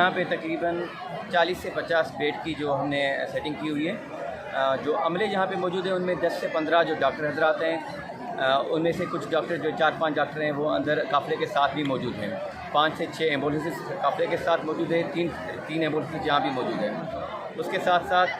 یہاں پہ تقریباً 40 سے 50 بیڈ کی جو ہم نے سیٹنگ کی ہوئی ہے. جو عملے یہاں پہ موجود ہیں ان میں 10 سے 15 جو ڈاکٹر حضرات ہیں, ان میں سے کچھ ڈاکٹر جو 4-5 ڈاکٹر ہیں وہ اندر قافلے کے ساتھ بھی موجود ہیں. 5 سے 6 ایمبولینسز قافلے کے ساتھ موجود ہیں, تین ایمبولینسز یہاں بھی موجود ہیں. اس کے ساتھ ساتھ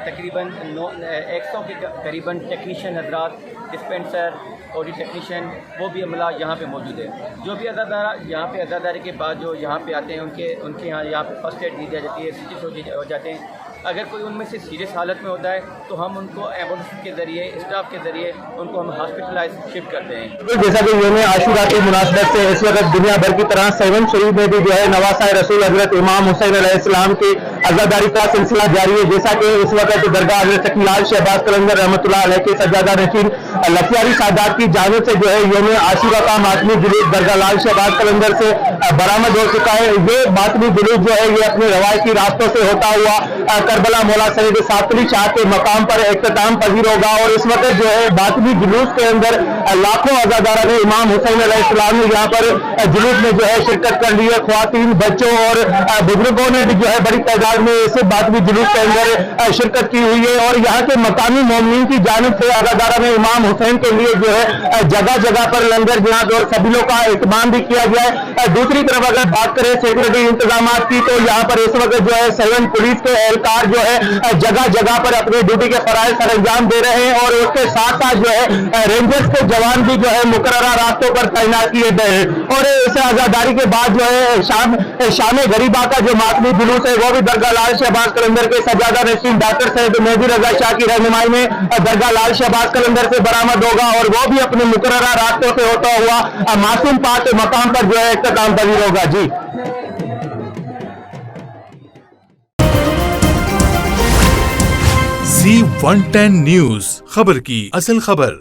تقریباً 100 کے قریباً ٹیکنیشین حضرات, ڈسپینسر, اوڈی ٹیکنیشین, وہ بھی عملہ یہاں پہ موجود ہے. جو بھی عزادارہ یہاں پہ عزاداری کے بعد جو یہاں پہ آتے ہیں ان کے یہاں پہ فرسٹ ایڈ دی جاتی ہے, سٹچز ہو جاتے ہیں. اگر کوئی ان میں سے سیریس حالت میں ہوتا ہے تو ہم ان کو ایمبولینس کے ذریعے, اسٹاف کے ذریعے ان کو ہم ہاسپٹلائز شفٹ کرتے ہیں. جیسا کہ یوم عاشورہ کی مناسبت سے اس وقت دنیا بھر کی طرح 7 شریف میں بھی جو ہے نواسۂ رسول حضرت امام حسین علیہ السلام کی عزاداری کا سلسلہ جاری ہے. جیسا کہ اس وقت درگاہ حضرت شکیلال شہباز قلندر رحمۃ اللہ علیہ کے سجادہ نشین لکھیاری سادات کی جانب سے جو ہے یوم عاشورہ کا ماتمی جلوس درگاہ لال شہباز قلندر سے برآمد ہو چکا ہے. یہ ماتمی جلوس جو ہے یہ اپنے روایتی راستوں سے ہوتا ہوا کربلا مولا سید ساتلی شاہ کے مقام پر اختتام پذیر ہوگا. اور اس وقت جو ہے ماتمی جلوس کے اندر لاکھوں عزادارہ نے امام حسین علیہ السلام نے یہاں پر جلوس میں جو ہے شرکت کر لی ہے. خواتین, بچوں اور بزرگوں نے بھی جو ہے بڑی تعداد میں اس ماتمی جلوس کے اندر شرکت کی ہوئی ہے. اور یہاں کے مقامی مومنین کی جانب سے عزادارہ نے امام حسین کے لیے جو ہے جگہ جگہ پر لنگر جہاد اور سبیلوں کا اہتمام بھی کیا گیا ہے. دوسری طرف اگر بات کریں سیکورٹی انتظامات کی تو یہاں پر اس وقت جو ہے 7 پولیس کے اہلکار جو ہے جگہ جگہ پر اپنے ڈیوٹی کے فرائض سر انجام دے رہے ہیں. اور اس کے ساتھ ساتھ جو ہے رینجرز کے جوان بھی جو ہے مقررہ راستوں پر تعینات کیے گئے ہیں. اور اس عزاداری کے بعد جو ہے شام غریبہ کا جو ماتمی جلوس ہے وہ بھی درگاہ لال شہباز قلندر کے سجادہ نشین ڈاکٹر سید مہدی رضا شاہ کی رہنمائی میں درگاہ لال شہباز قلندر سے برآمد ہوگا. اور وہ بھی اپنے مقررہ راستوں سے ہوتا ہوا معصوم پاک مقام پر جو ہے اختتام پذیر ہوگا. جی Z110 نیوز, خبر کی اصل خبر.